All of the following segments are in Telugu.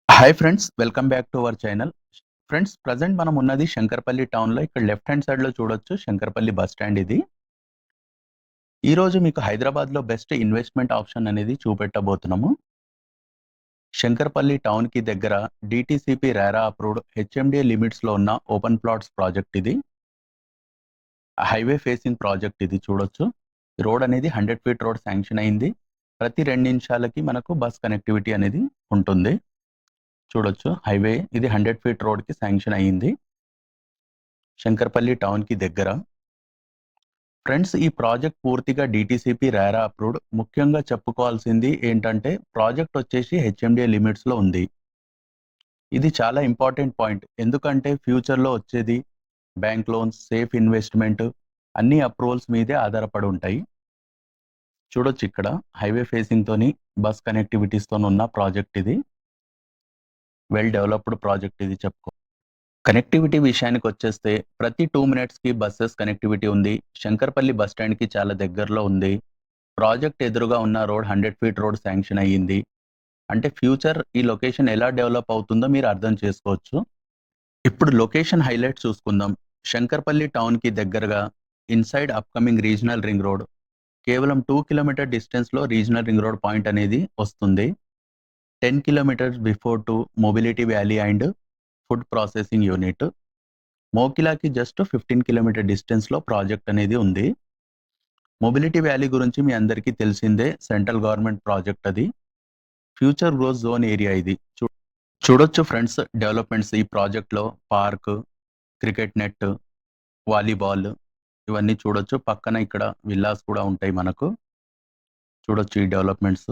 Hi friends, welcome back to our channel. Friends, present మనం ఉన్నది శంకర్పల్లి టౌన్‌లో. ఇక్కడ లెఫ్ట్ హ్యాండ్ సైడ్‌లో చూడొచ్చు శంకర్పల్లి బస్ స్టాండ్ ఇది. ఈరోజు మీకు హైదరాబాద్‌లో బెస్ట్ ఇన్వెస్ట్‌మెంట్ ఆప్షన్ అనేది చూపెట్టబోతున్నాము. శంకర్పల్లి టౌన్‌కి దగ్గర డీటీసీపీ రెరా అప్రూవ్డ్ హెచ్ఎండిఏ లిమిట్స్‌లో ఉన్న ఓపెన్ ప్లాట్స్ ప్రాజెక్ట్ ఇది. హైవే ఫేసింగ్ ప్రాజెక్ట్ ఇది చూడొచ్చు. రోడ్ అనేది 100 ఫీట్ రోడ్ శాంక్షన్ అయింది. ప్రతి 2 నిమిషాలకి మనకు బస్ కనెక్టివిటీ అనేది ఉంటుంది. చూడొచ్చు హైవే ఇది 100 ఫీట్ రోడ్‌కి శాంక్షన్ అయింది. శంకర్పల్లి టౌన్‌కి దగ్గర. ఫ్రెండ్స్, ఈ ప్రాజెక్ట్ పూర్తిగా డీటీసీపీ రెరా అప్రూవ్డ్. ముఖ్యంగా చెప్పుకోవాల్సింది ఏంటంటే ప్రాజెక్ట్ వచ్చేసి హెచ్ఎండిఏ లిమిట్స్‌లో ఉంది. ఇది చాలా ఇంపార్టెంట్ పాయింట్. ఎందుకంటే ఫ్యూచర్‌లో వచ్చేది బ్యాంక్ లోన్స్, సేఫ్ ఇన్వెస్ట్‌మెంట్ అన్ని అప్రూవల్స్ మీదే ఆధారపడి ఉంటాయి. చూడొచ్చు ఇక్కడ హైవే ఫేసింగ్‌తోని బస్ కనెక్టివిటీస్‌తోని ఉన్న ప్రాజెక్ట్ ఇది. వెల్ డెవలప్డ్ ప్రాజెక్ట్ ఇది చెప్పుకో. కనెక్టివిటీ విషయానికి వచ్చేస్తే ప్రతి 2 మినిట్స్‌కి బసెస్ కనెక్టివిటీ ఉంది. శంకర్పల్లి బస్ స్టాండ్‌కి చాలా దగ్గరలో ఉంది. ప్రాజెక్ట్ ఎదురుగా ఉన్న రోడ్ 100 ఫీట్ రోడ్ శాంక్షన్ అయ్యింది. అంటే ఫ్యూచర్ ఈ లొకేషన్ ఎలా డెవలప్ అవుతుందో మీరు అర్థం చేసుకోవచ్చు. ఇప్పుడు లొకేషన్ హైలైట్స్ చూసుకుందాం. శంకర్పల్లి టౌన్‌కి దగ్గరగా inside upcoming regional ring road. కేవలం 2 కిలోమీటర్ డిస్టెన్స్‌లో రీజనల్ రింగ్ రోడ్ పాయింట్ అనేది వస్తుంది. 10 kilometres before to mobility valley and food processing unit. మోకిలాకి జస్ట్ 15 కిలోమీటర్ డిస్టెన్స్‌లో ప్రాజెక్ట్ అనేది ఉంది. మొబిలిటీ వ్యాలీ గురించి మీ అందరికీ తెలిసిందే. సెంట్రల్ గవర్నమెంట్ ప్రాజెక్ట్ అది. ఫ్యూచర్ గ్రోత్ జోన్ ఏరియా ఇది. చూడొచ్చు ఫ్రెండ్స్ డెవలప్మెంట్స్ ఈ ప్రాజెక్ట్‌లో పార్క్, క్రికెట్ నెట్, వాలీబాల్ ఇవన్నీ చూడొచ్చు. పక్కన ఇక్కడ విల్లాస్ కూడా ఉంటాయి మనకు. చూడొచ్చు ఈ డెవలప్మెంట్స్.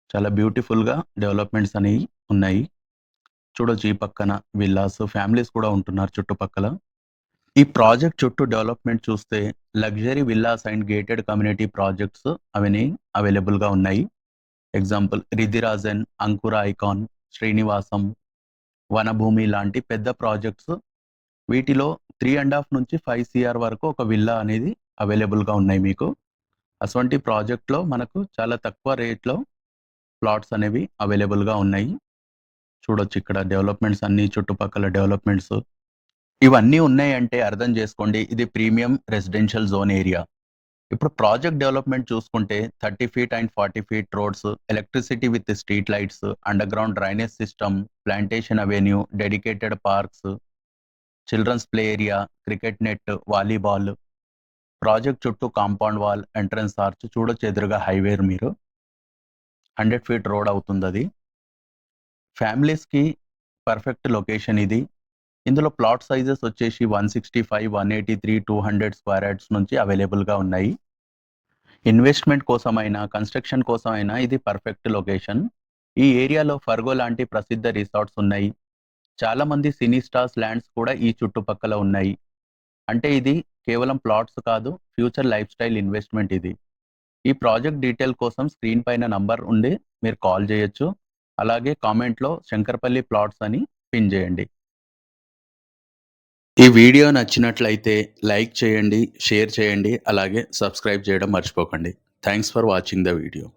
చాలా బ్యూటిఫుల్‌గా డెవలప్మెంట్స్ అనేవి ఉన్నాయి. చూడొచ్చు ఈ పక్కన విల్లాస్, ఫ్యామిలీస్ కూడా ఉంటున్నారు చుట్టుపక్కల. ఈ ప్రాజెక్ట్ చుట్టూ డెవలప్మెంట్ చూస్తే luxury villas and gated community projects అవన్నీ అవైలబుల్‌గా ఉన్నాయి. ఎగ్జాంపుల్ రిధిరాజన్, అంకుర ఐకాన్, శ్రీనివాసం, వనభూమి లాంటి పెద్ద ప్రాజెక్ట్స్. వీటిలో 3.5 నుంచి 5 సీఆర్ వరకు ఒక విల్లా అనేది అవైలబుల్‌గా ఉన్నాయి మీకు. అటువంటి ప్రాజెక్ట్‌లో మనకు చాలా తక్కువ రేట్‌లో ప్లాట్స్ అనేవి అవైలబుల్‌గా ఉన్నాయి. చూడొచ్చు ఇక్కడ డెవలప్మెంట్స్ అన్నీ చుట్టుపక్కల డెవలప్మెంట్స్. ఇవన్నీ ఉన్నాయంటే అర్థం చేసుకోండి ఇది ప్రీమియం రెసిడెన్షియల్ జోన్ ఏరియా. ఇప్పుడు ప్రాజెక్ట్ డెవలప్మెంట్ చూసుకుంటే 30 feet and 40 feet roads, electricity with street lights, underground drainage system, plantation avenue, dedicated parks, children's play area, cricket net, volleyball. Project చుట్టూ కాంపౌండ్ వాల్, ఎంట్రన్స్ ఆర్చ్. చూడొచ్చు ఎదురుగా హైవే మీరు 100 ఫీట్ రోడ్ అవుతుంది అది. ఫ్యామిలీస్‌కి పర్ఫెక్ట్ లొకేషన్ ఇది. ఇందులో ప్లాట్ సైజెస్ వచ్చేసి 165, 183, 200 స్క్వేర్ యార్డ్స్ నుంచి అవైలబుల్‌గా ఉన్నాయి. ఇన్వెస్ట్‌మెంట్ కోసమైనా, కన్‌స్ట్రక్షన్ కోసమైనా ఇది పర్ఫెక్ట్ లొకేషన్. ఈ ఏరియాలో ఫర్గో లాంటి ప్రసిద్ధ రిసార్ట్స్ ఉన్నాయి. చాలా మంది సినీ స్టార్స్ ల్యాండ్స్ కూడా ఈ చుట్టుపక్కల ఉన్నాయి. అంటే ఇది కేవలం ప్లాట్స్ కాదు, ఫ్యూచర్ లైఫ్ స్టైల్ ఇన్వెస్ట్‌మెంట్ ఇది. ఈ ప్రాజెక్ట్ డీటెయిల్ కోసం స్క్రీన్ పైన నంబర్ ఉంది. మీరు కాల్ చేయొచ్చు. అలాగే కామెంట్‌లో శంకర్పల్లి ప్లాట్స్ అని పిన్ చేయండి. ఈ వీడియో నచ్చినట్లయితే లైక్ చేయండి, షేర్ చేయండి, అలాగే సబ్స్క్రైబ్ చేయడం మర్చిపోకండి. Thanks for watching the video.